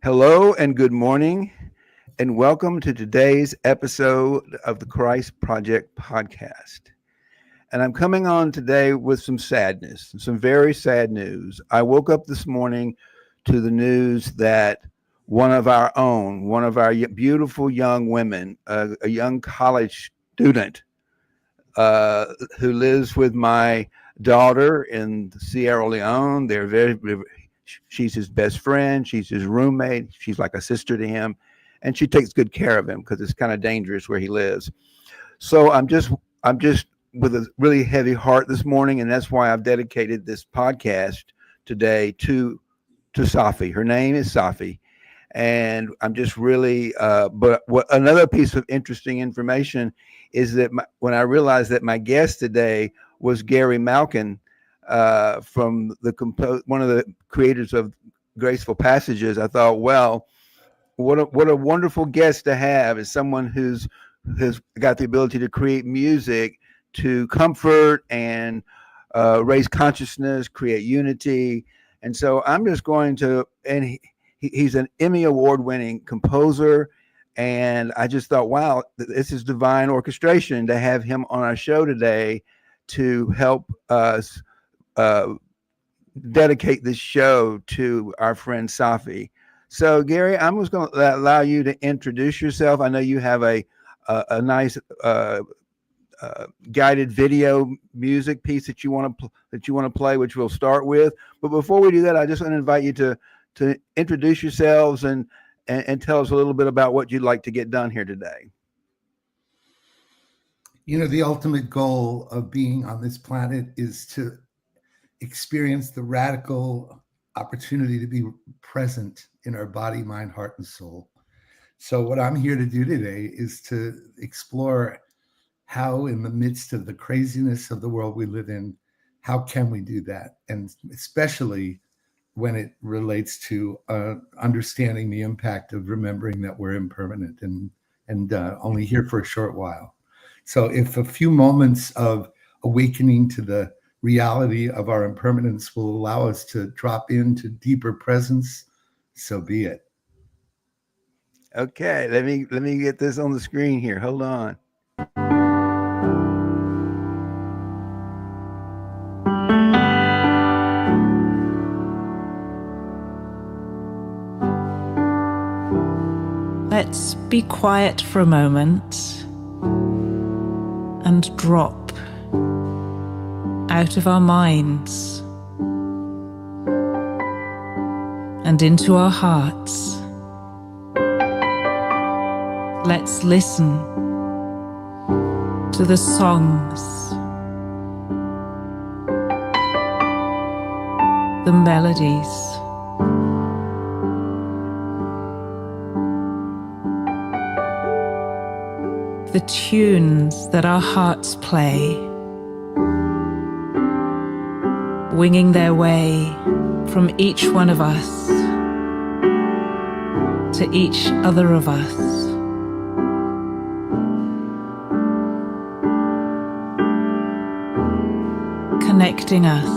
Hello and good morning, and welcome to today's episode of the Christ Project podcast. And I'm coming on today with some sadness, some very sad news. I woke up this morning to the news that one of our beautiful young women, a young college student uh, who lives with my daughter in Sierra Leone. She's his best friend. She's his roommate. She's like a sister to him, and she takes good care of him because it's kind of dangerous where he lives. So I'm just with a really heavy heart this morning, and that's why I've dedicated this podcast today to Safi. Her name is Safi, and I'm just really. But what another piece of interesting information is that when I realized that my guest today was Gary Malkin, from one of the creators of Graceful Passages, I thought, well, what a wonderful guest to have is someone who's has got the ability to create music to comfort and raise consciousness, create unity. And so I'm just going to, and he's an Emmy Award-winning composer. And I just thought, wow, this is divine orchestration to have him on our show today to help us dedicate this show to our friend Safi. So, Gary, I'm just going to allow you to introduce yourself. I know you have a nice guided video music piece that you want to play, which we'll start with. But before we do that, I just want to invite you to introduce yourselves and tell us a little bit about what you'd like to get done here today. You know, the ultimate goal of being on this planet is to experience the radical opportunity to be present in our body, mind, heart, and soul. So what I'm here to do today is to explore how, in the midst of the craziness of the world we live in, how can we do that? And especially when it relates to understanding the impact of remembering that we're impermanent and only here for a short while. So if a few moments of awakening to the reality of our impermanence will allow us to drop into deeper presence, so be it. Okay, let me get this on the screen here. Hold on. Let's be quiet for a moment and drop out of our minds and into our hearts. Let's listen to the songs, the melodies, the tunes that our hearts play, winging their way from each one of us to each other of us. Connecting us,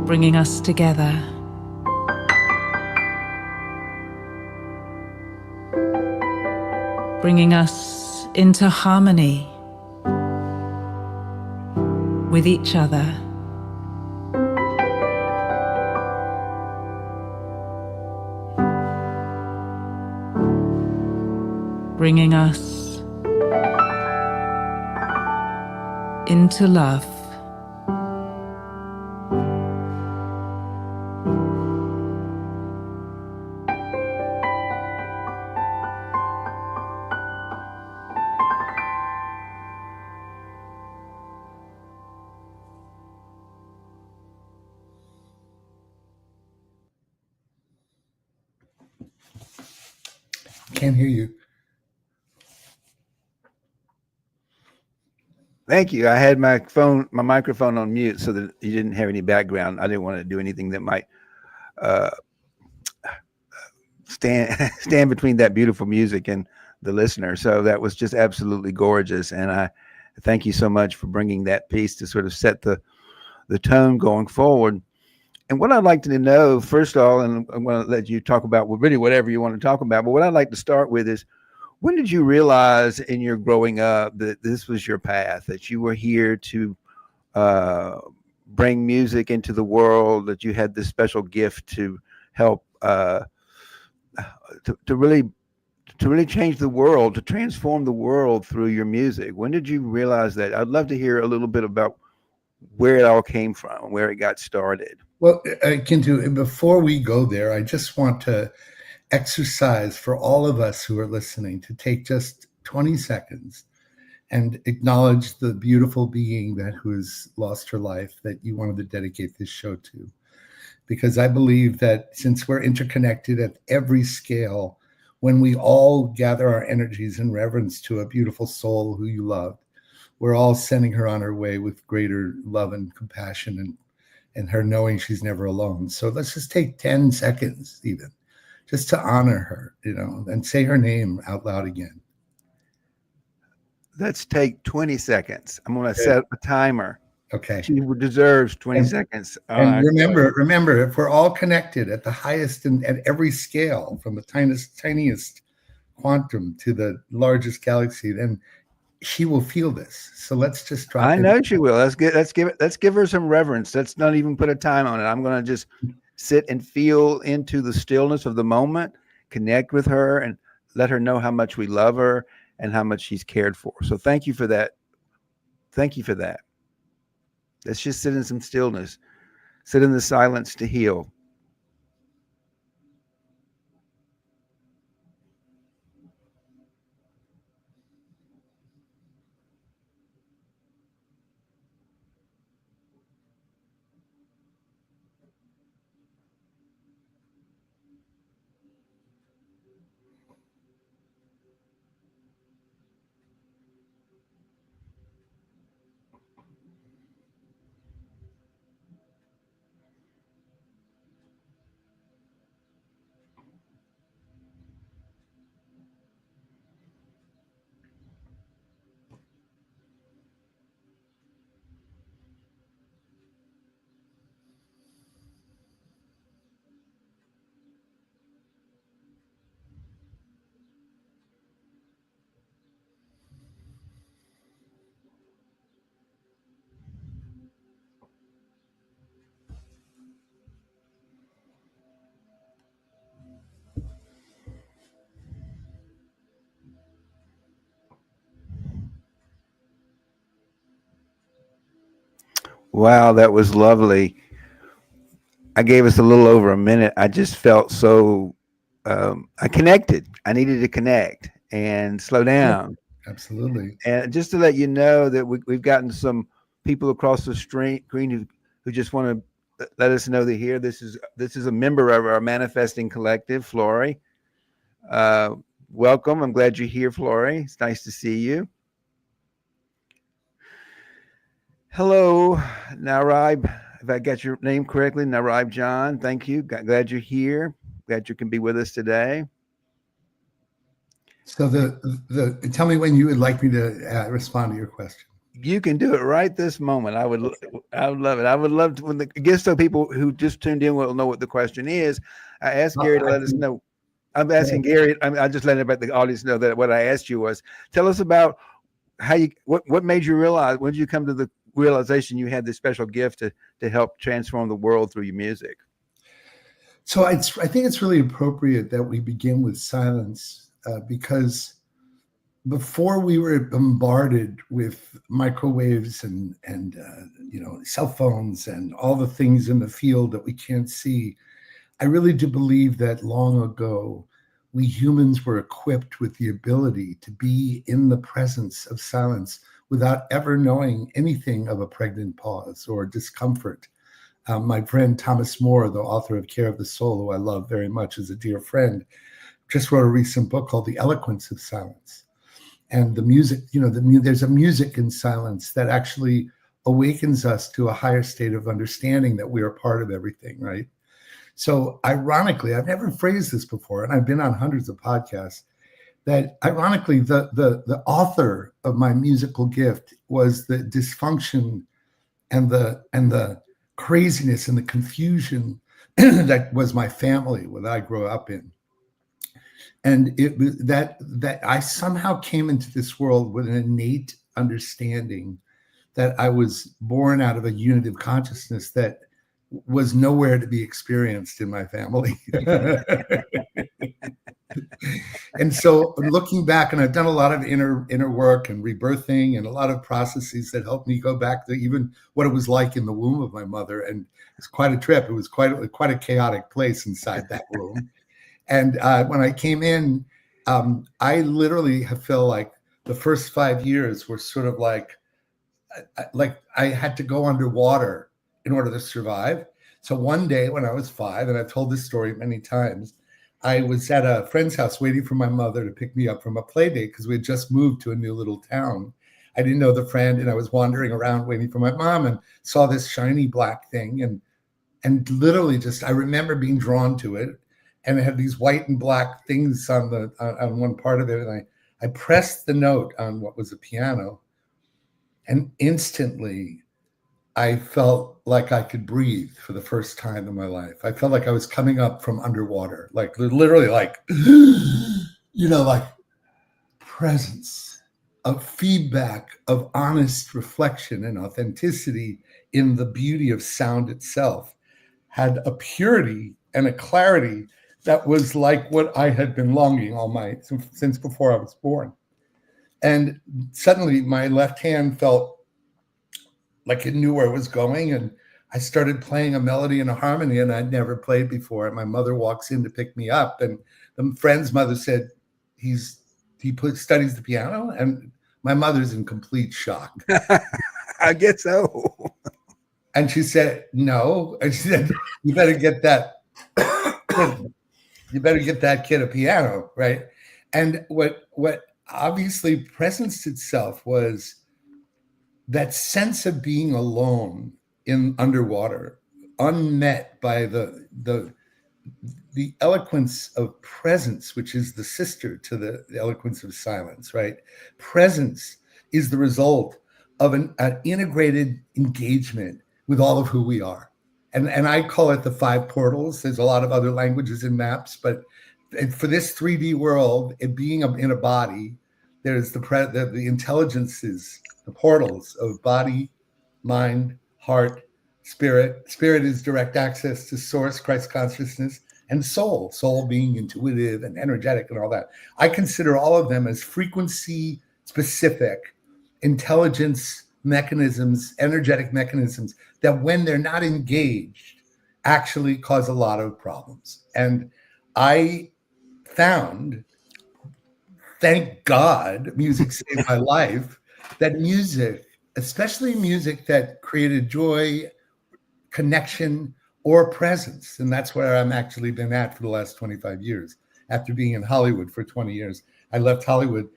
bringing us together. Bringing us into harmony with each other. Bringing us into love. Can't hear you. Thank you. I had my microphone on mute so that you didn't have any background. I didn't want to do anything that might stand between that beautiful music and the listener. So that was just absolutely gorgeous. And I thank you so much for bringing that piece to sort of set the tone going forward. And what I'd like to know, first of all, and I'm going to let you talk about, well, really whatever you want to talk about, but what I'd like to start with is, when did you realize in your growing up that this was your path, that you were here to bring music into the world, that you had this special gift to help to really change the world, to transform the world through your music? When did you realize that? I'd love to hear a little bit about where it all came from, where it got started. Well, Kintu, before we go there, I just want to exercise for all of us who are listening to take just 20 seconds and acknowledge the beautiful being who has lost her life that you wanted to dedicate this show to. Because I believe that since we're interconnected at every scale, when we all gather our energies in reverence to a beautiful soul who you loved, we're all sending her on her way with greater love and compassion and her knowing she's never alone. So let's just take 10 seconds even just to honor her, and say her name out loud again. Let's take 20 seconds. I'm going to set a timer. Okay. She deserves 20 seconds. And remember, if we're all connected at the highest and at every scale, from the tiniest quantum to the largest galaxy, then she will feel this. So let's just drop. I know she will. Let's give her some reverence. Let's not even put a time on it. I'm going to just sit and feel into the stillness of the moment, connect with her, and let her know how much we love her and how much she's cared for. So thank you for that. Thank you for that. Let's just sit in some stillness, sit in the silence to heal. Wow, that was lovely. I gave us a little over a minute. I just felt so I connected. I needed to connect and slow down. Absolutely. And just to let you know that we've gotten some people across the screen who just want to let us know they're here. This is a member of our manifesting collective, Flory. Welcome. I'm glad you're here, Flory. It's nice to see you. Hello, Narib. If I got your name correctly, Narib John. Thank you. Glad you're here. Glad you can be with us today. So tell me when you would like me to respond to your question. You can do it right this moment. I would love it. I would love to, when the guests, so people who just tuned in will know what the question is. I asked Gary to let us know. I'm asking Gary. I just letting the audience know that what I asked you was, tell us about what made you realize, when did you come to the realization you had this special gift to help transform the world through your music? So I think it's really appropriate that we begin with silence. Because before we were bombarded with microwaves and cell phones and all the things in the field that we can't see, I really do believe that long ago we humans were equipped with the ability to be in the presence of silence without ever knowing anything of a pregnant pause or discomfort. My friend Thomas More, the author of Care of the Soul, who I love very much as a dear friend, just wrote a recent book called The Eloquence of Silence. And the music, there's a music in silence that actually awakens us to a higher state of understanding that we are part of everything, right? So ironically, I've never phrased this before, and I've been on hundreds of podcasts, that ironically, the author of my musical gift was the dysfunction and the craziness and the confusion that was my family, what I grew up in. And it was that I somehow came into this world with an innate understanding that I was born out of a unity of consciousness that was nowhere to be experienced in my family. And so looking back, and I've done a lot of inner work and rebirthing and a lot of processes that helped me go back to even what it was like in the womb of my mother. And it's quite a trip. It was quite a chaotic place inside that room. And when I came in, I literally have felt like the first 5 years were sort of like I had to go underwater in order to survive. So one day when I was 5, and I've told this story many times, I was at a friend's house waiting for my mother to pick me up from a play date because we had just moved to a new little town. I didn't know the friend, and I was wandering around waiting for my mom and saw this shiny black thing, and literally just I remember being drawn to it, and it had these white and black things on one part of it, and I pressed the note on what was a piano, and instantly I felt like I could breathe for the first time in my life. I felt like I was coming up from underwater, like literally like, like presence of feedback, of honest reflection and authenticity in the beauty of sound itself, had a purity and a clarity that was like what I had been longing since before I was born. And suddenly my left hand felt like it knew where it was going. And I started playing a melody and a harmony, and I'd never played before. And my mother walks in to pick me up, and the friend's mother said, he studies the piano. And my mother's in complete shock. I guess so. And she said, no. And she said, you better get that kid a piano, right? And what obviously presenced itself was that sense of being alone in underwater, unmet by the eloquence of presence, which is the sister to the eloquence of silence, right? Presence is the result of an integrated engagement with all of who we are. And I call it the 5 portals. There's a lot of other languages and maps, but for this 3D world, it being in a body, there's the intelligences, the portals of body, mind, heart, spirit. Spirit is direct access to source, Christ consciousness, and soul. Soul being intuitive and energetic and all that. I consider all of them as frequency specific intelligence mechanisms, energetic mechanisms that when they're not engaged actually cause a lot of problems. And I found, thank God, music saved my life, that music, especially music that created joy, connection, or presence, and that's where I'm actually been at for the last 25 years. After being in Hollywood for 20 years, I left Hollywood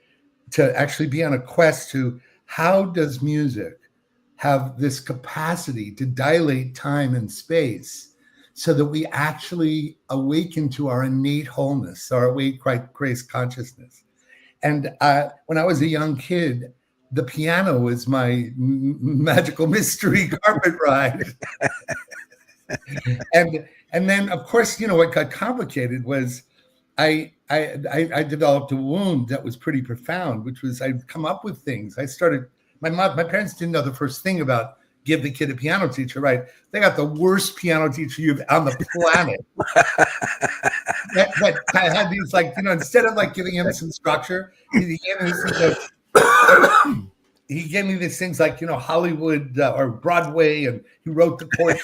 to actually be on a quest to how does music have this capacity to dilate time and space so that we actually awaken to our innate wholeness, our awake Christ consciousness. And when I was a young kid, the piano was my magical mystery carpet ride. and then, of course, what got complicated was I developed a wound that was pretty profound, which was I'd come up with things. I started, my parents didn't know the first thing about give the kid a piano teacher, right? They got the worst piano teacher you've on the planet. that had these instead of giving him some structure, he gave me these things like Hollywood or Broadway, and he wrote the chord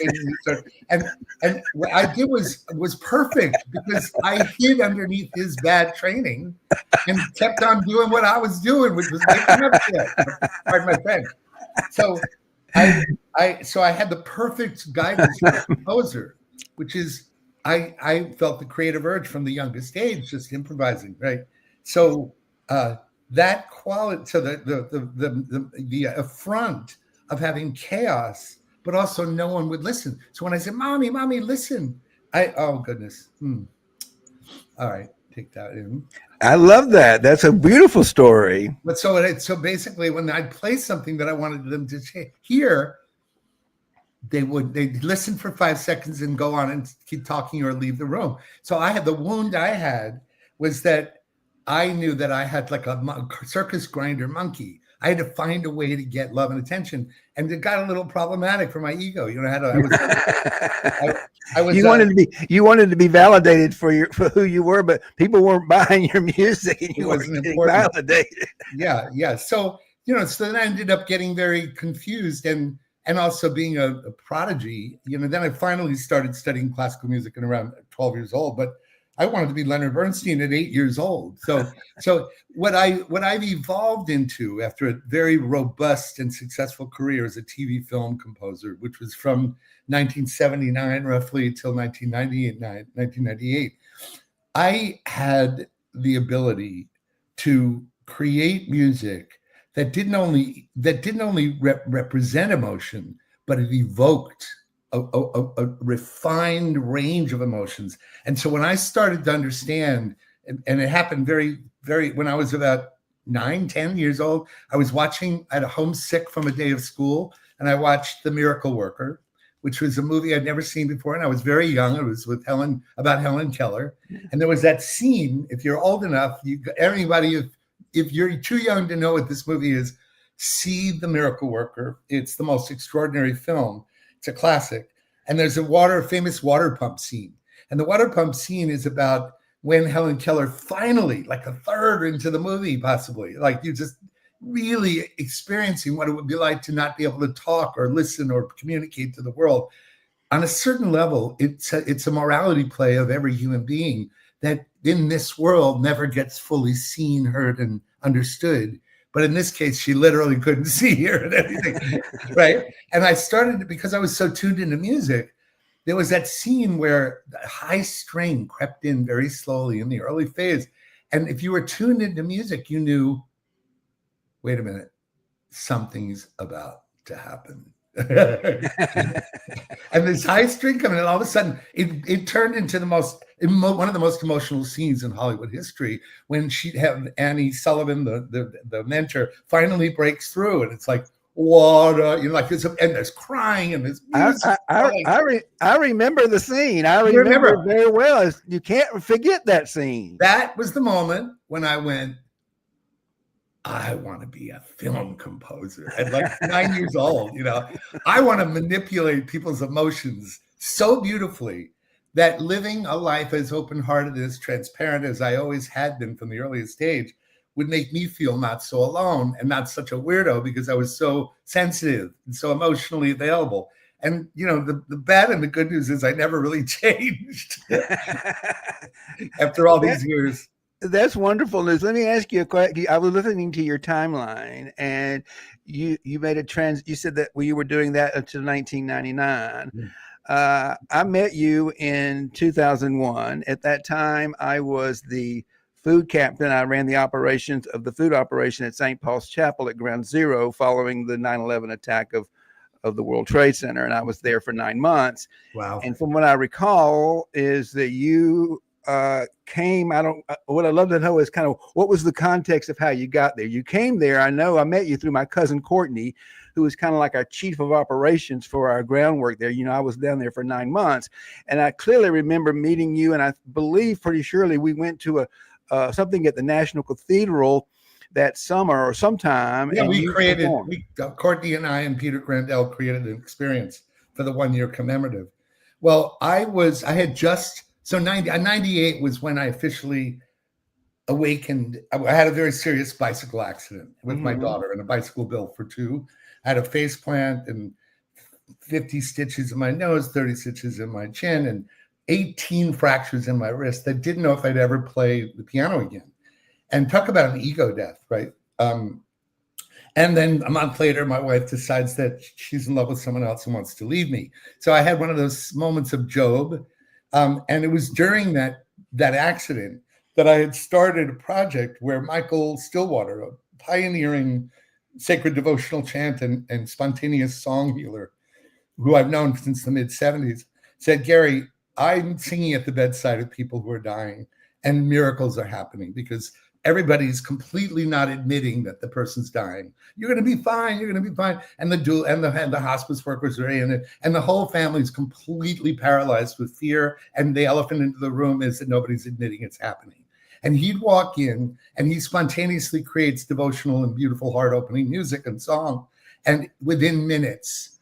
and what I did was perfect because I hid underneath his bad training and kept on doing what I was doing, which was making up shit. Pardon my French. So I had the perfect guidance for a composer, which is I felt the creative urge from the youngest age, just improvising, right? So that quality, so the affront of having chaos, but also no one would listen. So when I said, "Mommy, listen," oh goodness, all right, take that in. I love that. That's a beautiful story. But so basically, when I'd play something that I wanted them to hear, they'd listen for 5 seconds and go on and keep talking or leave the room. So the wound I had was that I knew that I had like a circus grinder monkey. I had to find a way to get love and attention, and it got a little problematic for my ego. You know, you wanted to be validated for who you were, but people weren't buying your music, and you weren't getting validated. Yeah. So so then I ended up getting very confused and also being a prodigy. Then I finally started studying classical music at around 12 years old, but I wanted to be Leonard Bernstein at 8 years old. So what I've evolved into after a very robust and successful career as a TV film composer, which was from 1979 roughly till 1998, I had the ability to create music that didn't only represent emotion, but it evoked a refined range of emotions. And so when I started to understand, and it happened very, very, when I was about 9-10 years old, I was watching, I had a homesick from a day of school, and I watched The Miracle Worker, which was a movie I'd never seen before. And I was very young. It was about Helen Keller. And there was that scene, if you're old enough, everybody, if you're too young to know what this movie is, see The Miracle Worker. It's the most extraordinary film. It's a classic. And there's a famous water pump scene. And the water pump scene is about when Helen Keller finally, like a third into the movie, possibly, like you just really experiencing what it would be like to not be able to talk or listen or communicate to the world. On a certain level, it's a morality play of every human being that in this world never gets fully seen, heard, and understood. But in this case, she literally couldn't see, hear, and anything, right? And I started, because I was so tuned into music, there was that scene where the high string crept in very slowly in the early phase. And if you were tuned into music, you knew, wait a minute, something's about to happen. And this high string coming in, all of a sudden, it turned into one of the most emotional scenes in Hollywood history, when she'd have Annie Sullivan, the mentor, finally breaks through, and it's like, water, like and there's crying and there's music. I remember the scene. I remember it very well. You can't forget that scene. That was the moment when I went, I want to be a film composer at like 9 years old. I want to manipulate people's emotions so beautifully that living a life as open-hearted, as transparent as I always had been from the earliest age would make me feel not so alone and not such a weirdo, because I was so sensitive and so emotionally available. And, the bad and the good news is I never really changed after all these years. That's wonderful news. Let me ask you a question. I was listening to your timeline, and you made you said that you were doing that until 1999. I met you in 2001. At that time, I was the food captain. I ran the operations of the food operation at St. Paul's Chapel at Ground Zero following the 9/11 attack of the World Trade Center, and I was there for 9 months. Wow. And from what I recall is that you came, what I love to know is kind of what was the context of how you got there. You came there, I know I met you through my cousin Courtney, who was kind of like our chief of operations for our groundwork there. I was down there for 9 months, and I clearly remember meeting you, and I believe pretty surely we went to something at the National Cathedral that summer or sometime. Yeah, Courtney and I and Peter Grandel created an experience for the 1-year commemorative. Well, so 98 was when I officially awakened. I had a very serious bicycle accident with my daughter, and a bicycle built for two. I had a face plant and 50 stitches in my nose, 30 stitches in my chin, and 18 fractures in my wrist. I didn't know if I'd ever play the piano again. And talk about an ego death, right? And then a month later, my wife decides that she's in love with someone else and wants to leave me. So I had one of those moments of Job. And it was during that accident that I had started a project where Michael Stillwater, a pioneering sacred devotional chant and spontaneous song healer, who I've known since the mid-'70s, said, Gary, I'm singing at the bedside of people who are dying, and miracles are happening, because everybody's completely not admitting that the person's dying. You're going to be fine. You're going to be fine. And the hospice workers are in it, and the whole family's completely paralyzed with fear. And the elephant in the room is that nobody's admitting it's happening. And he'd walk in, and he spontaneously creates devotional and beautiful, heart-opening music and song. And within minutes,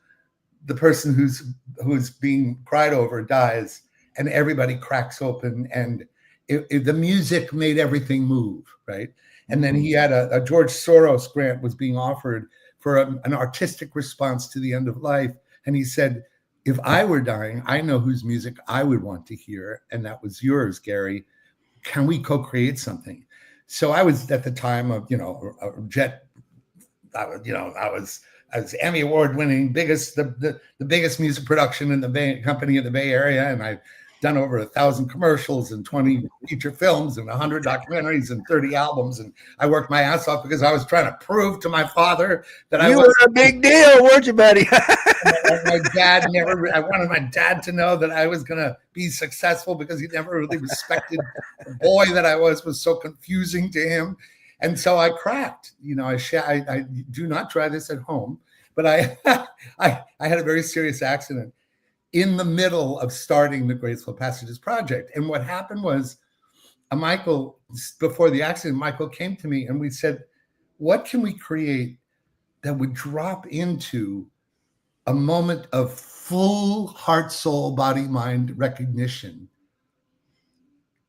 the person who's being cried over dies, and everybody cracks open, and the music made everything move, right? And then he had a George Soros grant was being offered for an artistic response to the end of life. And he said, if I were dying, I know whose music I would want to hear. And that was yours, Gary. Can we co-create something? So I was at the time of, I was Emmy Award-winning, the biggest music production in the Bay company in the Bay Area. And I've done over 1,000 commercials and 20 feature films and 100 documentaries and 30 albums. And I worked my ass off because I was trying to prove to my father that you were a big deal, weren't you, buddy? I wanted my dad to know that I was going to be successful because he never really respected the boy that I was so confusing to him. And so I cracked, I do not try this at home, but I had a very serious accident in the middle of starting the Graceful Passages project. And what happened was Michael, before the accident, Michael came to me and we said, what can we create that would drop into a moment of full heart, soul, body, mind recognition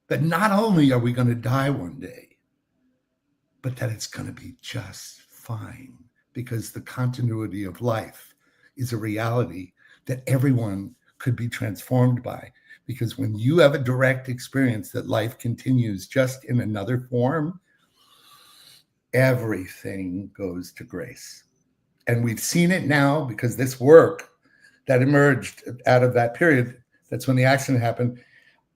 that not only are we going to die one day, but that it's going to be just fine, because the continuity of life is a reality that everyone could be transformed by. Because when you have a direct experience that life continues just in another form, everything goes to grace. And we've seen it now, because this work that emerged out of that period, that's when the accident happened,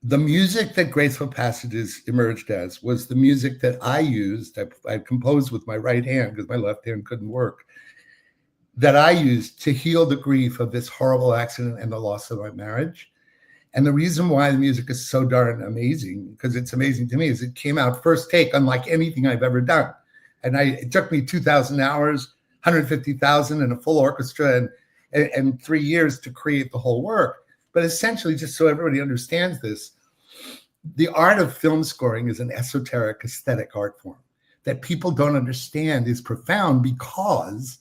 the music that Graceful Passages emerged as was the music that I used. I composed with my right hand because my left hand couldn't work, that I used to heal the grief of this horrible accident and the loss of my marriage. And the reason why the music is so darn amazing, because it's amazing to me, is it came out first take, unlike anything I've ever done. And it took me 2,000 hours, 150,000 and a full orchestra and 3 years to create the whole work. But essentially, just so everybody understands this, the art of film scoring is an esoteric aesthetic art form that people don't understand is profound, because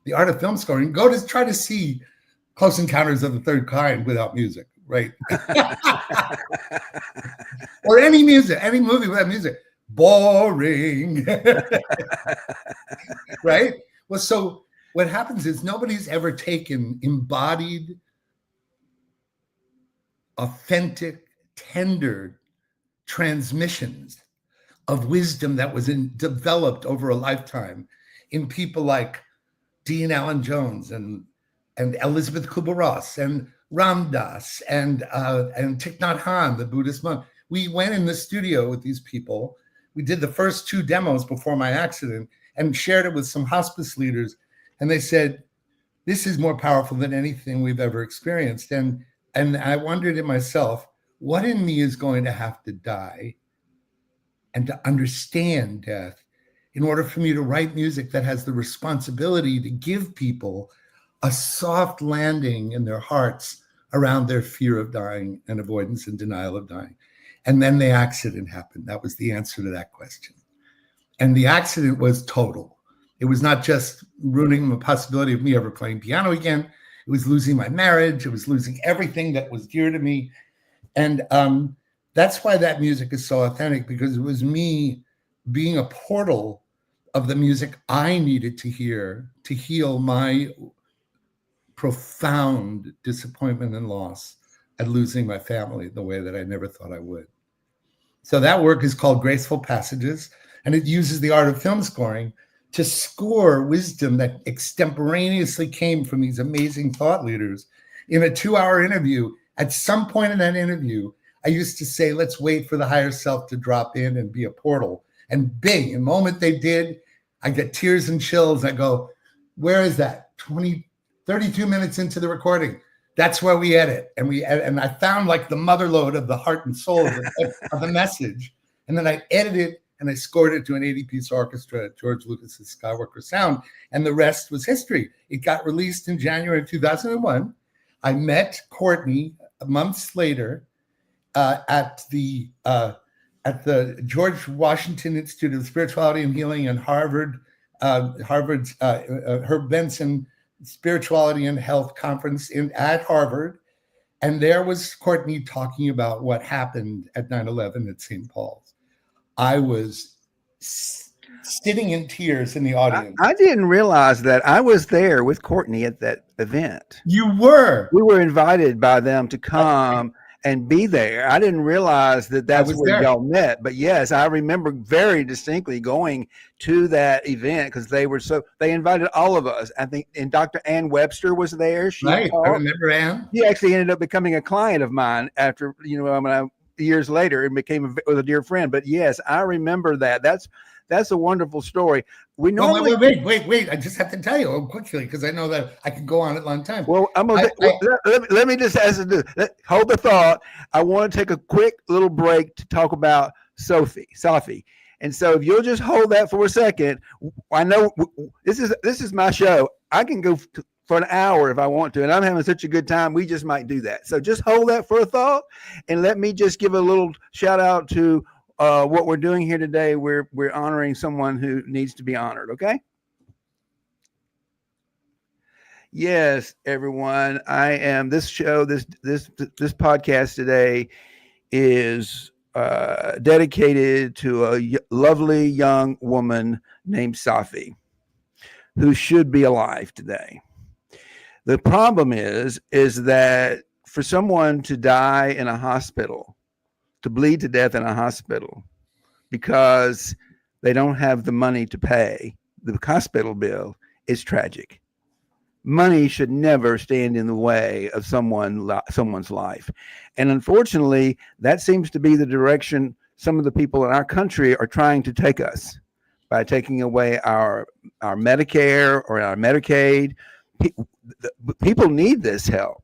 the art of film scoring, try to see Close Encounters of the Third Kind without music, right? Or any movie without music. Boring. Right? Well, so what happens is nobody's ever taken embodied, authentic, tender transmissions of wisdom that was developed over a lifetime in people like Dean Allen Jones and Elizabeth Kubler-Ross and Ram Dass and Thich Nhat Hanh, the Buddhist monk. We went in the studio with these people. We did the first 2 demos before my accident and shared it with some hospice leaders. And they said, this is more powerful than anything we've ever experienced. And I wondered to myself, what in me is going to have to die and to understand death in order for me to write music that has the responsibility to give people a soft landing in their hearts around their fear of dying and avoidance and denial of dying. And then the accident happened. That was the answer to that question. And the accident was total. It was not just ruining the possibility of me ever playing piano again. It was losing my marriage. It was losing everything that was dear to me. And that's why that music is so authentic, because it was me being a portal of the music I needed to hear to heal my profound disappointment and loss at losing my family the way that I never thought I would. So that work is called Graceful Passages, and it uses the art of film scoring to score wisdom that extemporaneously came from these amazing thought leaders. In a 2-hour interview, at some point in that interview, I used to say, let's wait for the higher self to drop in and be a portal. And bing, the moment they did, I get tears and chills. I go, where is that? 32 minutes into the recording. That's where we edit. And I found like the mother lode of the heart and soul of the message. And then I edited and I scored it to an 80-piece orchestra at George Lucas's Skywalker Sound, and the rest was history. It got released in January of 2001. I met Courtney months later at the George Washington Institute of Spirituality and Healing and Harvard's Herb Benson Spirituality and Health Conference at Harvard. And there was Courtney talking about what happened at 9/11 at St. Paul's. I was sitting in tears in the audience. I didn't realize that I was there with Courtney at that event. You were. We were invited by them to come and be there. I didn't realize that that's where y'all met. But yes, I remember very distinctly going to that event because they invited all of us. I think, and Dr. Ann Webster was there. Right. I remember Ann. She actually ended up becoming a client of mine after, years later, and became a dear friend. But yes, I remember that. That's a wonderful story. We normally wait. I just have to tell you quickly because I know that I could go on a long time. Well, let me just ask you this. Hold the thought. I want to take a quick little break to talk about Safi. And so if you'll just hold that for a second, I know this is my show. I can go for an hour if I want to, and I'm having such a good time. We just might do that. So just hold that for a thought, and let me just give a little shout out to what we're doing here today. We're honoring someone who needs to be honored. Okay. Yes, everyone. This podcast today is dedicated to a lovely young woman named Safi, who should be alive today. The problem is that for someone to die in a hospital, to bleed to death in a hospital because they don't have the money to pay the hospital bill is tragic. Money should never stand in the way of someone's life. And unfortunately, that seems to be the direction some of the people in our country are trying to take us by taking away our Medicare or our Medicaid. People need this help.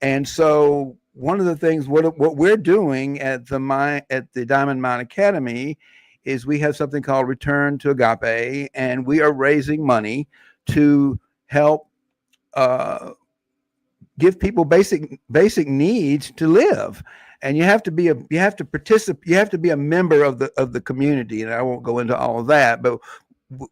And so one of the things, what we're doing at the Diamond Mine Academy is we have something called Return to Agape, and we are raising money to help give people basic needs to live. And you have to be a member of the community. And I won't go into all of that, but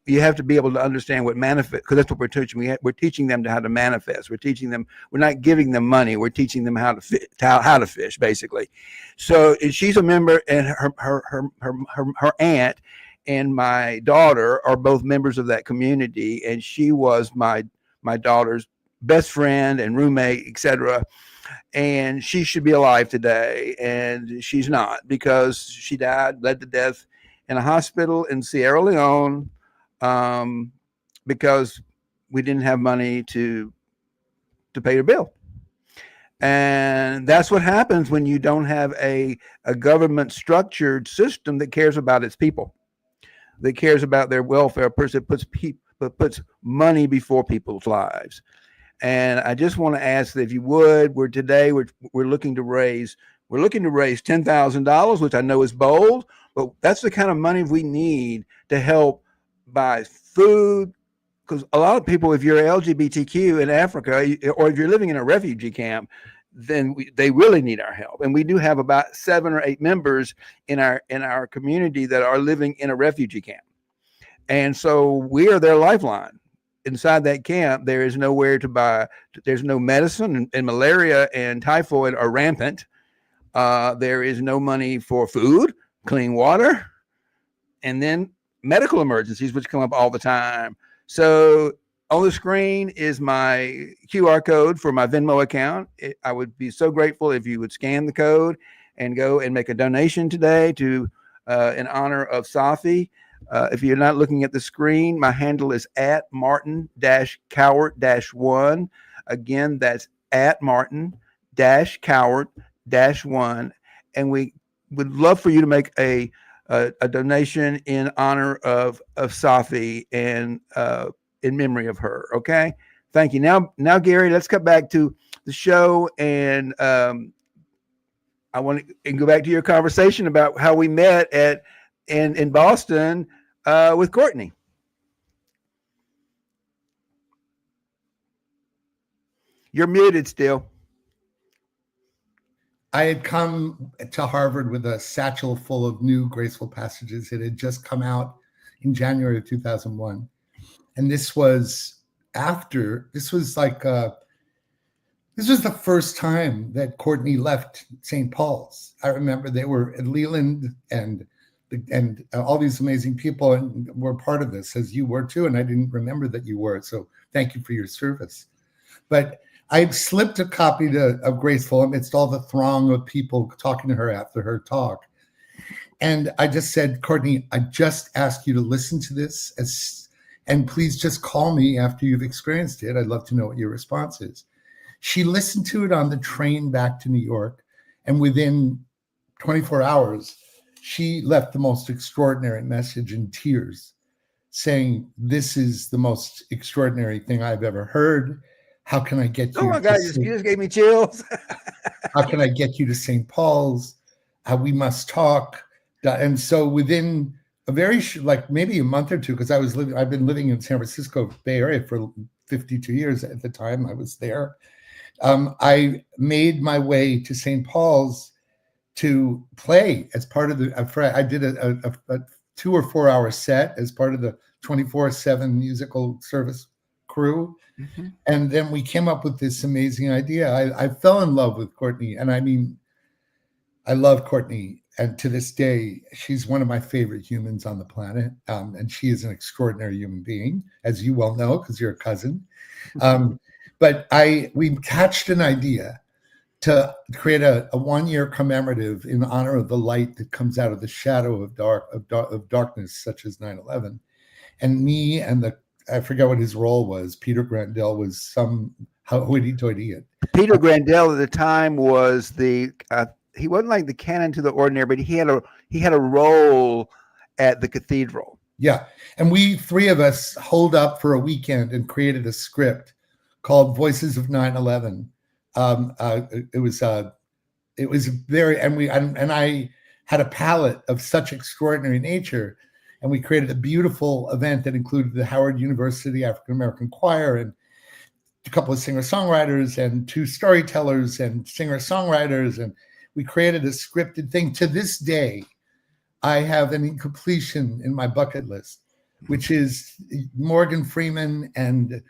you have to be able to understand what manifest, because that's what we're teaching. We're teaching them how to manifest. We're teaching them. We're not giving them money. We're teaching them how to fish, basically. So she's a member, and her aunt and my daughter are both members of that community. And she was my daughter's best friend and roommate, etc. And she should be alive today, and she's not, because she bled to death in a hospital in Sierra Leone. Because we didn't have money to pay her bill. And that's what happens when you don't have a government structured system that cares about its people, that cares about their welfare, puts money before people's lives. And I just want to ask that if you would, we're looking to raise $10,000, which I know is bold, but that's the kind of money we need to help buy food, because a lot of people, if you're LGBTQ in Africa, or if you're living in a refugee camp, then they really need our help. And we do have about 7 or 8 members in our community that are living in a refugee camp. And so we are their lifeline. Inside that camp, there is nowhere to buy. There's no medicine, and malaria and typhoid are rampant. There is no money for food, clean water, and then medical emergencies, which come up all the time. So on the screen is my QR code for my Venmo account. I would be so grateful if you would scan the code and go and make a donation today to in honor of Safi. If you're not looking at the screen, my handle is @Martin-Coward-1. Again, that's @Martin-Coward-1. And we would love for you to make a donation in honor of Safi and in memory of her. Okay. Thank you. Now, Gary, let's cut back to the show. And I want to go back to your conversation about how we met at in Boston with Courtney. You're muted still. I had come to Harvard with a satchel full of new Graceful Passages. It had just come out in January of 2001. And this was this was the first time that Courtney left St. Paul's. I remember they were at Leland and all these amazing people and were part of this, as you were too. And I didn't remember that you were. So thank you for your service. But I slipped a copy of Graceful amidst all the throng of people talking to her after her talk. And I just said, Courtney, I just ask you to listen to this and please just call me after you've experienced it. I'd love to know what your response is. She listened to it on the train back to New York. And within 24 hours, she left the most extraordinary message in tears saying, this is the most extraordinary thing I've ever heard. How can I get you? Oh my God, you just gave me chills. How can I get you to St. Paul's? We must talk. And so within a very maybe a month or two, because I've been living in San Francisco Bay Area for 52 years at the time I was there. I made my way to St. Paul's to play as part of I did a 2 or 4 hour set as part of the 24/7 musical service crew. Mm-hmm. And then we came up with this amazing idea. I fell in love with Courtney. And I mean, I love Courtney. And to this day, she's one of my favorite humans on the planet. And she is an extraordinary human being, as you well know, because you're a cousin. But we hatched an idea to create a 1-year commemorative in honor of the light that comes out of the shadow of darkness, such as 9/11. And me and I forget what his role was. Peter Grandel was some hoity-toity. Peter Grandel at the time was he wasn't like the canon to the ordinary, but he had a role at the cathedral. Yeah, and we 3 of us holed up for a weekend and created a script called Voices of 9/11. It was very, and I had a palette of such extraordinary nature. And we created a beautiful event that included the Howard University African American Choir and a couple of singer-songwriters and 2 storytellers and singer-songwriters. And we created a scripted thing. To this day, I have an incompletion in my bucket list, which is Morgan Freeman and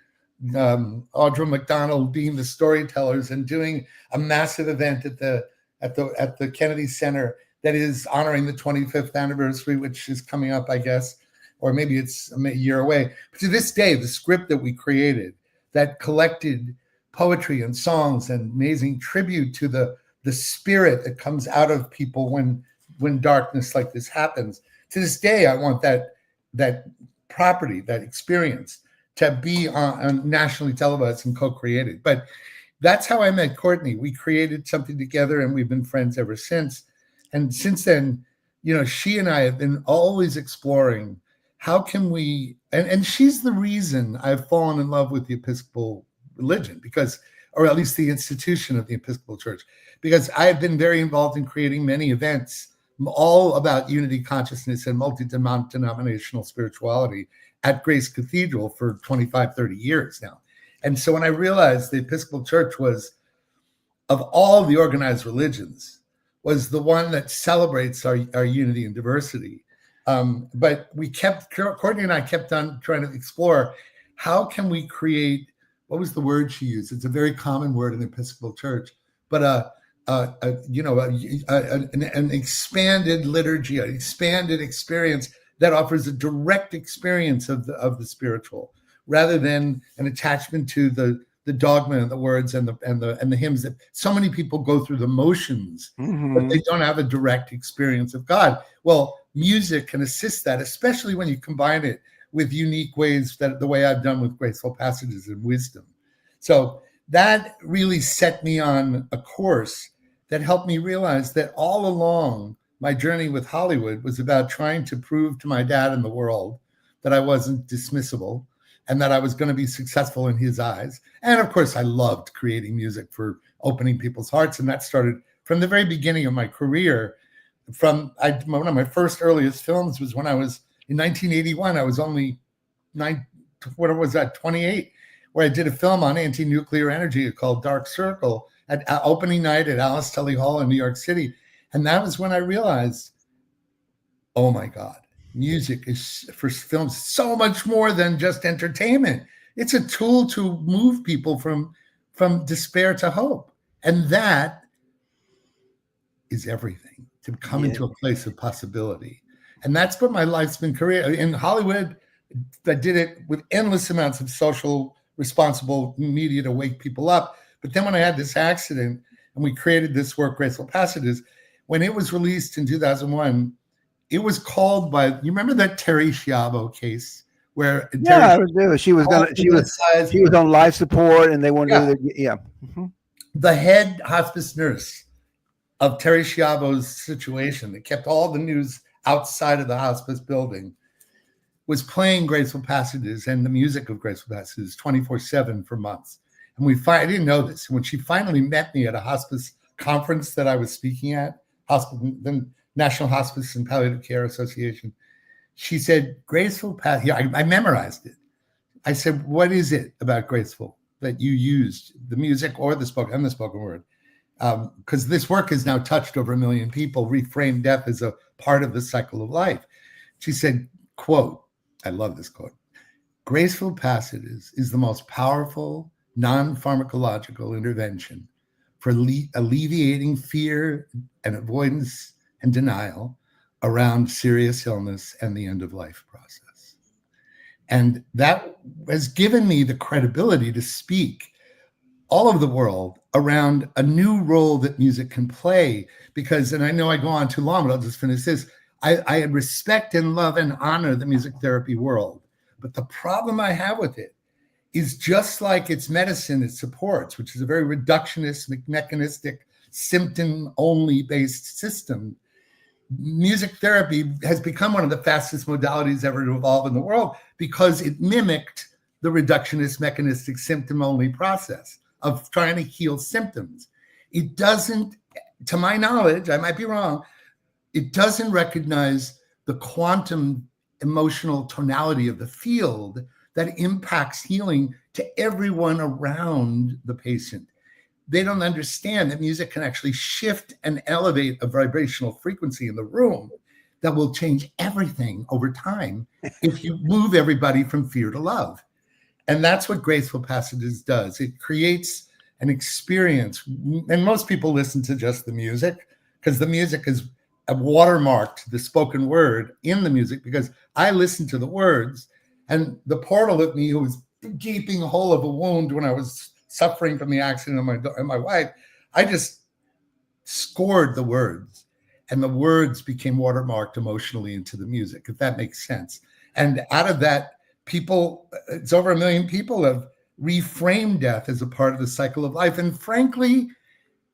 Audra McDonald being the storytellers and doing a massive event at the Kennedy Center that is honoring the 25th anniversary, which is coming up, I guess, or maybe it's a year away. But to this day, the script that we created that collected poetry and songs and amazing tribute to the spirit that comes out of people when darkness like this happens. To this day, I want that property, that experience to be on nationally televised and co-created. But that's how I met Courtney. We created something together and we've been friends ever since. And since then, she and I have been always exploring how can we, and she's the reason I've fallen in love with the Episcopal religion, or at least the institution of the Episcopal Church, because I have been very involved in creating many events, all about unity consciousness and multi-denominational spirituality at Grace Cathedral for 25, 30 years now. And so when I realized the Episcopal Church was, of all the organized religions, was the one that celebrates our unity and diversity. But Courtney and I kept on trying to explore, how can we create, what was the word she used? It's a very common word in the Episcopal Church, but an expanded liturgy, an expanded experience that offers a direct experience of the spiritual, rather than an attachment to the dogma and the words and the hymns that so many people go through the motions, but they don't have a direct experience of God. Well, music can assist that, especially when you combine it with unique ways, the way I've done with Graceful Passages and Wisdom. So that really set me on a course that helped me realize that all along my journey with Hollywood was about trying to prove to my dad and the world that I wasn't dismissible, and that I was going to be successful in his eyes. And of course, I loved creating music for opening people's hearts. And that started from the very beginning of my career. One of my first earliest films was when I was in 1981. I was only 28, where I did a film on anti-nuclear energy called Dark Circle at opening night at Alice Tully Hall in New York City. And that was when I realized, oh my God, music is for films so much more than just entertainment. It's a tool to move people from despair to hope. And that is everything, to come into a place of possibility. And that's what my life's been career. In Hollywood, I did it with endless amounts of social responsible media to wake people up. But then when I had this accident and we created this work, Graceful Passages, when it was released in 2001, it was called by, you remember that Terry Schiavo case where I do. She was on life support and they wanted to do the head hospice nurse of Terry Schiavo's situation that kept all the news outside of the hospice building was playing Graceful Passages and the music of Graceful Passages 24/7 for months. And I didn't know this. When she finally met me at a hospice conference that I was speaking at, the National Hospice and Palliative Care Association, she said, Graceful Passages. Yeah, I memorized it. I said, what is it about Graceful that you used, the music or the spoken word? Because this work has now touched over 1 million people, reframed death as a part of the cycle of life. She said, quote, I love this quote, Graceful Passages is the most powerful non-pharmacological intervention for alleviating fear and avoidance and denial around serious illness and the end-of-life process. And that has given me the credibility to speak all over the world around a new role that music can play. Because, and I know I go on too long, but I'll just finish this. I respect and love and honor the music therapy world. But the problem I have with it is just like its medicine it supports, which is a very reductionist, mechanistic, symptom-only based system. Music therapy has become one of the fastest modalities ever to evolve in the world because it mimicked the reductionist, mechanistic, symptom-only process of trying to heal symptoms. It doesn't, to my knowledge, I might be wrong, it doesn't recognize the quantum emotional tonality of the field that impacts healing to everyone around the patient. They don't understand that music can actually shift and elevate a vibrational frequency in the room that will change everything over time if you move everybody from fear to love. And that's what Graceful Passages does. It creates an experience. And most people listen to just the music because the music is watermarked the spoken word in the music, because I listen to the words, and the portal of me who was gaping hole of a wound when I was suffering from the accident of my wife, I just scored the words, and the words became watermarked emotionally into the music, if that makes sense. And out of that, people, it's over 1 million people have reframed death as a part of the cycle of life. And frankly,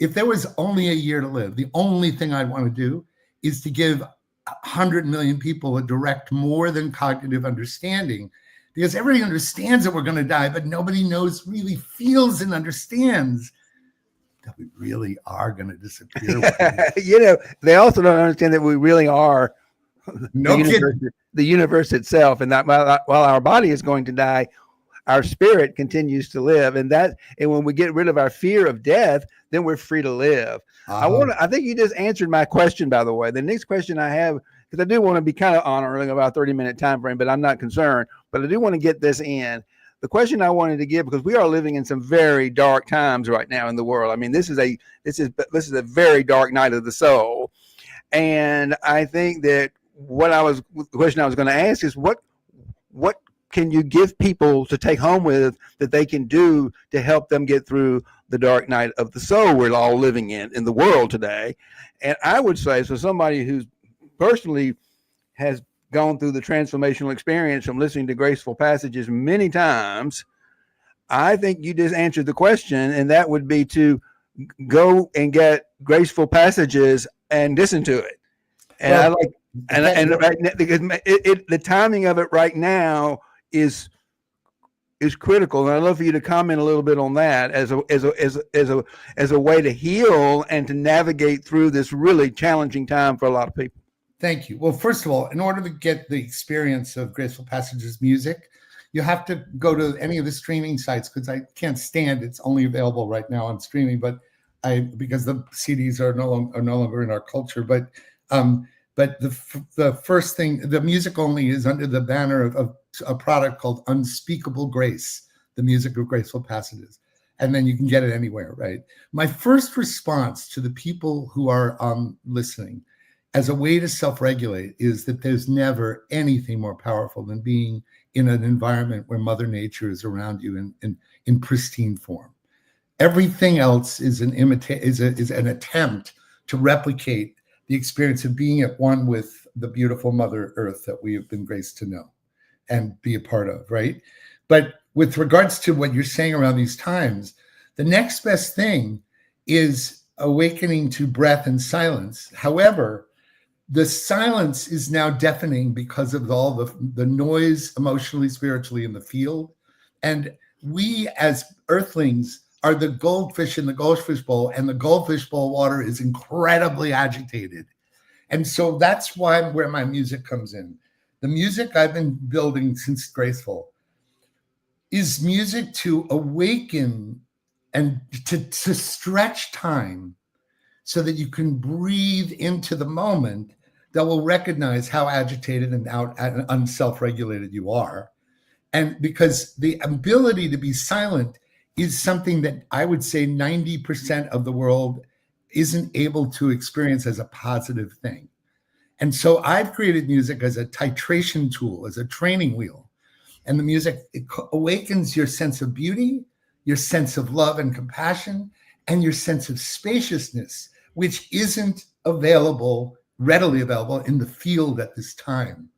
if there was only a year to live, the only thing I'd want to do is to give 100 million people a direct, more than cognitive understanding, because everybody understands that we're going to die, but nobody knows, really feels and understands that we really are going to disappear. They also don't understand that we really are the universe itself, and that while our body is going to die, our spirit continues to live. And when we get rid of our fear of death, then we're free to live. I think you just answered my question, by the way. The next question I have, because I do want to be kind of honoring about a 30-minute time frame, but I'm not concerned. But I do want to get this in. The question I wanted to give, because we are living in some very dark times right now in the world. I mean, this is a very dark night of the soul. And I think that the question I was going to ask is what can you give people to take home with that they can do to help them get through the dark night of the soul we're all living in the world today? And I would say, so somebody who's personally has gone through the transformational experience from listening to Graceful Passages many times, I think you just answered the question, and that would be to go and get Graceful Passages and listen to it. And the timing of it right now is is critical, and I'd love for you to comment a little bit on that as a way to heal and to navigate through this really challenging time for a lot of people. Thank you. Well, first of all, in order to get the experience of Graceful Passages music, you have to go to any of the streaming sites, because I can't stand it's only available right now on streaming, but because the CDs are no longer in our culture. But the first thing, the music only is under the banner of a product called Unspeakable Grace, the music of Graceful Passages. And then you can get it anywhere, right? My first response to the people who are listening as a way to self-regulate is that there's never anything more powerful than being in an environment where Mother Nature is around you in pristine form. Everything else is an attempt to replicate the experience of being at one with the beautiful Mother Earth that we have been graced to know and be a part of, right? But with regards to what you're saying around these times, the next best thing is awakening to breath and silence. However, the silence is now deafening because of all the noise emotionally, spiritually in the field. And we as earthlings are the goldfish in the goldfish bowl, and the goldfish bowl water is incredibly agitated. And so that's where my music comes in. The music I've been building since Graceful is music to awaken and to stretch time so that you can breathe into the moment that will recognize how agitated and unself-regulated you are. And because the ability to be silent is something that I would say 90% of the world isn't able to experience as a positive thing. And so I've created music as a titration tool, as a training wheel. And the music, it awakens your sense of beauty, your sense of love and compassion, and your sense of spaciousness, which isn't readily available in the field at this time.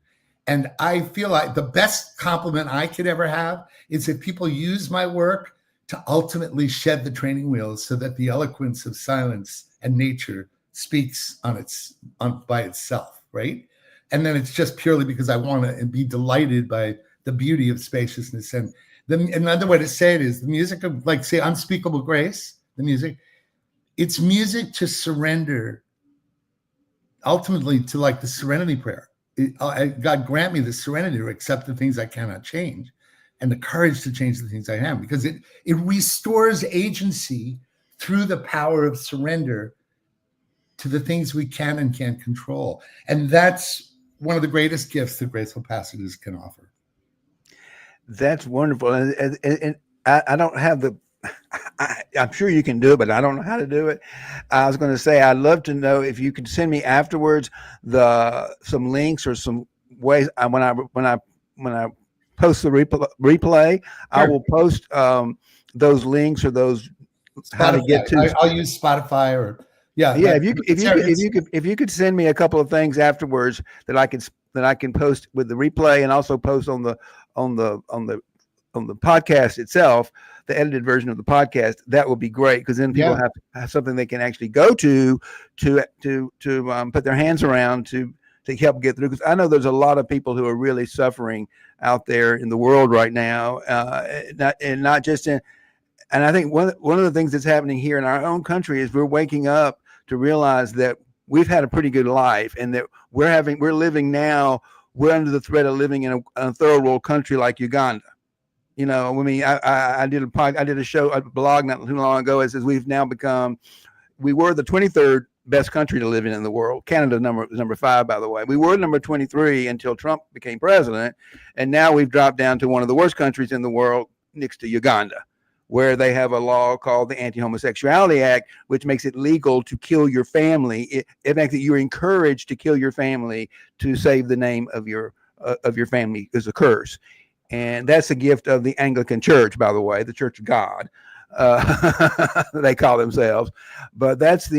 And I feel like the best compliment I could ever have is if people use my work to ultimately shed the training wheels so that the eloquence of silence and nature speaks by itself, right? And then it's just purely because I want to be delighted by the beauty of spaciousness. And another way to say it is the music of, like, say, Unspeakable Grace, the music, it's music to surrender ultimately to, like, the serenity prayer. God grant me the serenity to accept the things I cannot change and the courage to change the things I am, because it restores agency through the power of surrender to the things we can and can't control. And that's one of the greatest gifts that Graceful Passages can offer. That's wonderful. And I don't have I'm sure you can do it, but I don't know how to do it. I was going to say, I'd love to know if you could send me afterwards some links or some ways. When I post the replay, sure, I will post those links or those Spotify. How to get to. I'll use Spotify or yeah. If you could send me a couple of things afterwards that I can post with the replay and also post on the podcast itself, the edited version of the podcast, that would be great, because then people have something they can actually go to put their hands around to help get through. Because I know there's a lot of people who are really suffering out there in the world right now, not just in. And I think one of the things that's happening here in our own country is we're waking up to realize that we've had a pretty good life, and that we're under the threat of living in a third world country like Uganda. You know, I mean, I did a blog not too long ago. It says we were the 23rd best country to live in the world. Canada number 5, by the way. We were number 23 until Trump became president, and now we've dropped down to one of the worst countries in the world, next to Uganda, where they have a law called the Anti-Homosexuality Act, which makes it legal to kill your family. It makes it you're encouraged to kill your family to save the name of your family is a curse. And that's a gift of the Anglican Church, by the way, the Church of God, they call themselves. But that's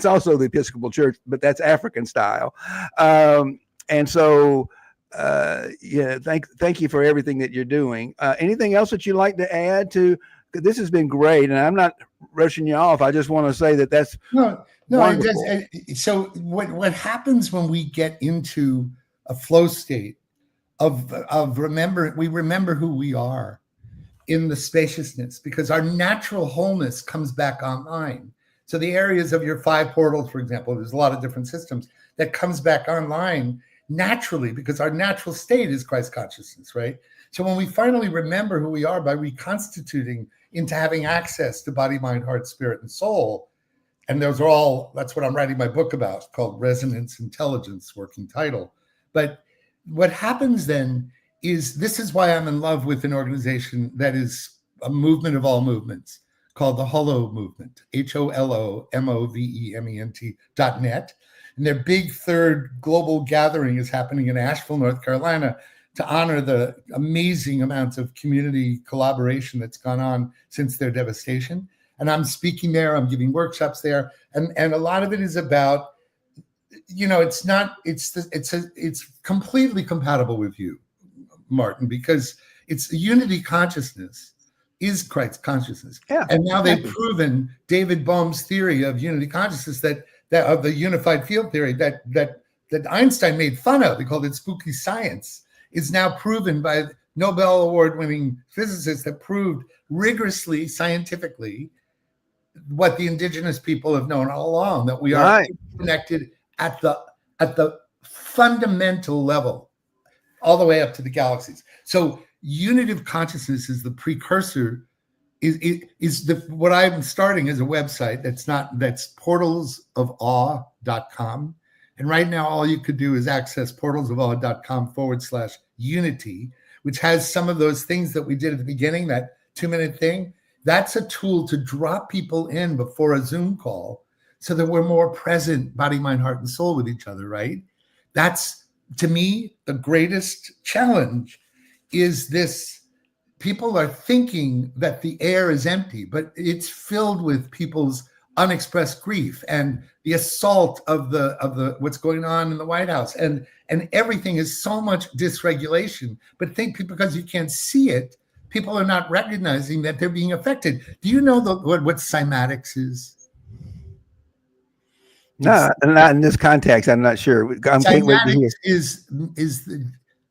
also the Episcopal Church, but that's African style. And so, thank you for everything that you're doing. Anything else that you'd like to add to? This has been great, and I'm not rushing you off. I just want to say that's no. So what happens when we get into a flow state we remember who we are in the spaciousness, because our natural wholeness comes back online. So the areas of your 5 portals, for example, there's a lot of different systems that comes back online naturally, because our natural state is Christ consciousness, right? So when we finally remember who we are by reconstituting into having access to body, mind, heart, spirit, and soul, and that's what I'm writing my book about, called Resonance Intelligence, working title. But what happens then is, this is why I'm in love with an organization that is a movement of all movements, called the Holo Movement, HOLOMOVEMENT.net. And their big 3rd global gathering is happening in Asheville, North Carolina, to honor the amazing amounts of community collaboration that's gone on since their devastation. And I'm speaking there, I'm giving workshops there. And a lot of it is about, it's completely compatible with you, Martin, because it's unity consciousness is Christ consciousness. Yeah, and now they've proven David Bohm's theory of unity consciousness, that of the unified field theory that Einstein made fun of, they called it spooky science, is now proven by Nobel Award-winning physicists that proved rigorously, scientifically, what the indigenous people have known all along, that we are connected at the fundamental level, all the way up to the galaxies. So unitive consciousness is the precursor, what I'm starting as a website that's portalsofawe.com. And right now, all you could do is access portalsofawe.com/unity, which has some of those things that we did at the beginning, that 2-minute thing. That's a tool to drop people in before a Zoom call so that we're more present, body, mind, heart, and soul with each other, right? That's, to me, the greatest challenge is this. People are thinking that the air is empty, but it's filled with people's unexpressed grief and the assault of the what's going on in the White House, and everything is so much dysregulation. But because you can't see it, people are not recognizing that they're being affected. Do you know what cymatics is? No, not in this context. I'm not sure. Cymatics is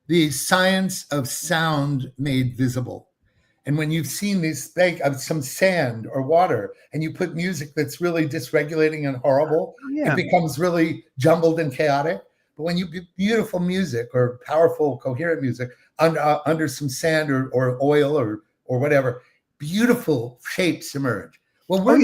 the science of sound made visible. And when you've seen this bag of some sand or water, and you put music that's really dysregulating and horrible, it becomes really jumbled and chaotic. But when you put beautiful music or powerful, coherent music under some sand or oil or whatever, beautiful shapes emerge. Well, I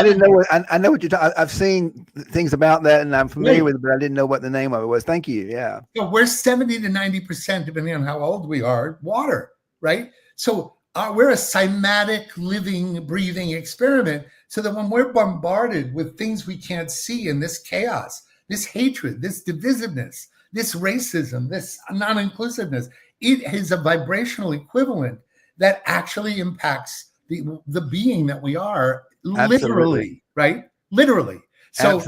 didn't know I know what you're talking. I've seen things about that, and I'm familiar with it, but I didn't know what the name of it was. Thank you. Yeah. So we're 70 to 90%, depending on how old we are, water, right? So we're a cymatic, living, breathing experiment. So that when we're bombarded with things we can't see in this chaos, this hatred, this divisiveness, this racism, this non-inclusiveness, it is a vibrational equivalent that actually impacts the being that we are, literally, right? Literally. So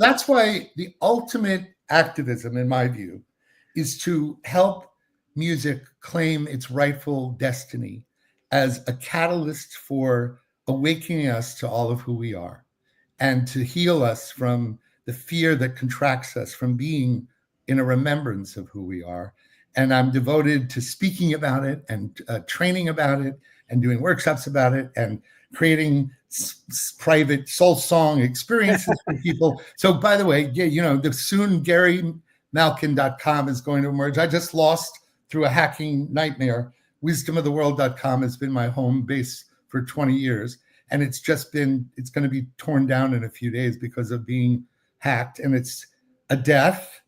that's why the ultimate activism, in my view, is to help music claim its rightful destiny as a catalyst for awakening us to all of who we are, and to heal us from the fear that contracts us from being in a remembrance of who we are. And I'm devoted to speaking about it and training about it and doing workshops about it and creating private soul song experiences for people. So by the way, soon GaryMalkin.com is going to emerge. I just lost through a hacking nightmare. Wisdomoftheworld.com has been my home base for 20 years. And it's going to be torn down in a few days because of being hacked. And it's a death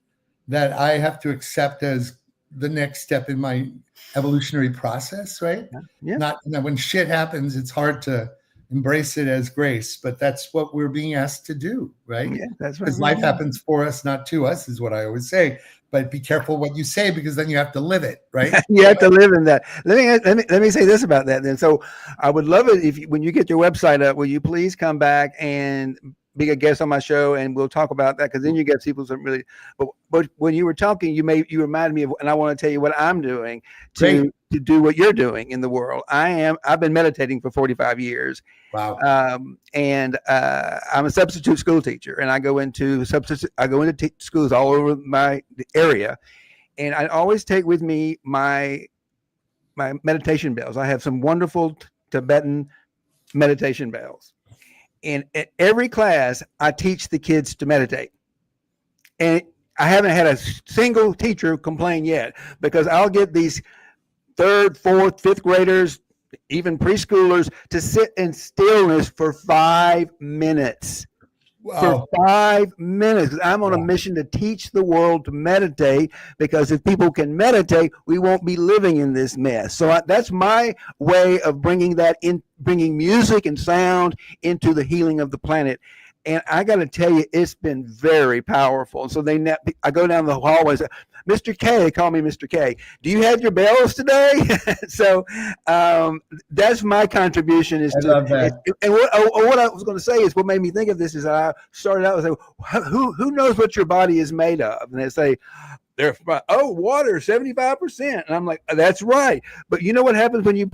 that I have to accept as the next step in my evolutionary process, right? Yeah. Not when shit happens, it's hard to embrace it as grace, but that's what we're being asked to do, right? Yeah, that's right. Because life happens for us, not to us, is what I always say. But be careful what you say, because then you have to live it, right? You have to live in that. Let me say this about that then. So I would love it when you get your website up, will you please come back and be a guest on my show, and we'll talk about that, because then you get people some really. But when you were talking, you reminded me of, and I want to tell you what I'm doing to do what you're doing in the world. I've been meditating for 45 years. Wow. And I'm a substitute school teacher, and I go into schools all over my area, And I always take with me my meditation bells. I have some wonderful Tibetan meditation bells. And at every class, I teach the kids to meditate. And I haven't had a single teacher complain yet, because I'll get these 3rd, 4th, 5th graders, even preschoolers, to sit in stillness for 5 minutes. Wow. For 5 minutes. I'm on a mission to teach the world to meditate, because if people can meditate, we won't be living in this mess. So that's my way of bringing music and sound into the healing of the planet. And I got to tell you, it's been very powerful. And so I go down the hallway and say, Mr. K, call me Mr. K. Do you have your bells today? So that's my contribution. I love that. And what I was going to say is, what made me think of this is, I started out with, who knows what your body is made of? And they say, water, 75%. And I'm like, that's right. But you know what happens when you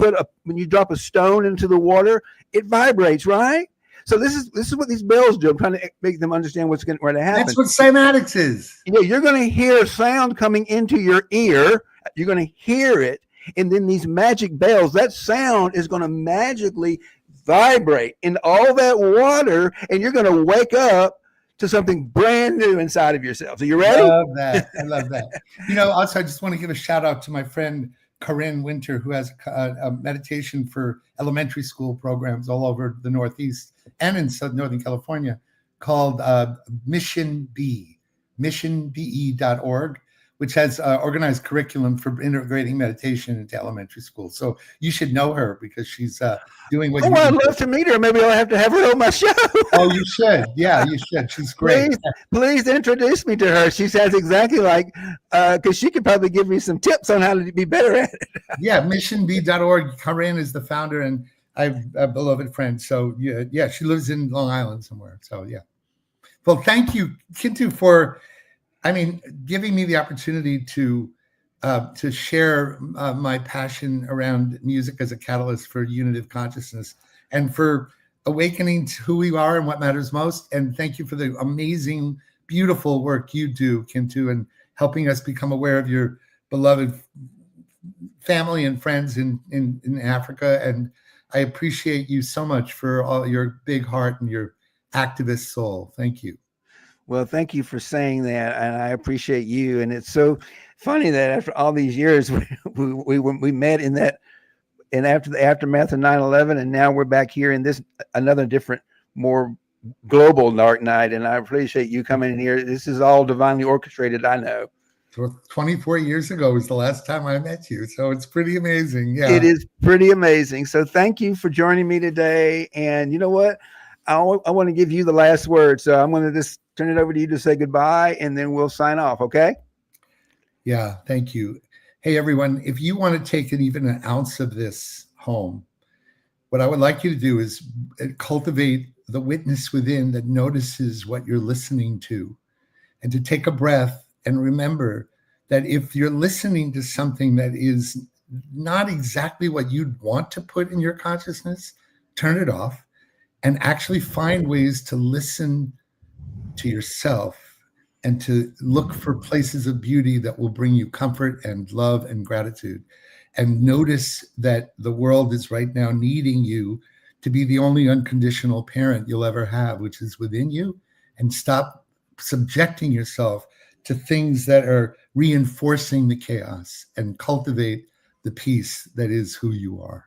drop a stone into the water? It vibrates, right? So this is what these bells do. I'm trying to make them understand what's going to happen. That's what cymatics is. You're going to hear sound coming into your ear. You're going to hear it. And then these magic bells, that sound is going to magically vibrate in all that water. And you're going to wake up to something brand new inside of yourself. So you ready? I love that. I love that. Also, I just want to give a shout out to my friend Corinne Winter, who has a meditation for elementary school programs all over the Northeast and in Northern California, called missionbe.org, which has organized curriculum for integrating meditation into elementary school. So you should know her, because she's doing what you I'd love to meet her. Maybe I'll have to have her on my show. Oh, you should. Yeah, you should. She's great. Please introduce me to her. She sounds exactly like, because she could probably give me some tips on how to be better at it. Yeah, missionbe.org. Corinne is the founder and I'm a beloved friend. So yeah, she lives in Long Island somewhere. So yeah. Well, thank you, Kintu, for giving me the opportunity to share my passion around music as a catalyst for unitive consciousness and for awakening to who we are and what matters most. And thank you for the amazing, beautiful work you do, Kintu, and helping us become aware of your beloved family and friends in Africa. And I appreciate you so much for all your big heart and your activist soul. Thank you. Well, thank you for saying that, and I appreciate you. And it's so funny that after all these years, we met after the aftermath of 9/11, and now we're back here in this another different, more global dark night. And I appreciate you coming in here. This is all divinely orchestrated, I know. 24 years ago was the last time I met you, so it's pretty amazing. Yeah, it is pretty amazing. So thank you for joining me today. And you know what? I want to give you the last word. So I'm going to just turn it over to you to say goodbye, and then we'll sign off. Okay? Yeah, thank you. Hey, everyone, if you want to take even an ounce of this home, what I would like you to do is cultivate the witness within that notices what you're listening to, and to take a breath and remember that if you're listening to something that is not exactly what you'd want to put in your consciousness, turn it off and actually find ways to listen to yourself and to look for places of beauty that will bring you comfort and love and gratitude. And notice that the world is right now needing you to be the only unconditional parent you'll ever have, which is within you, and stop subjecting yourself to things that are reinforcing the chaos, and cultivate the peace that is who you are.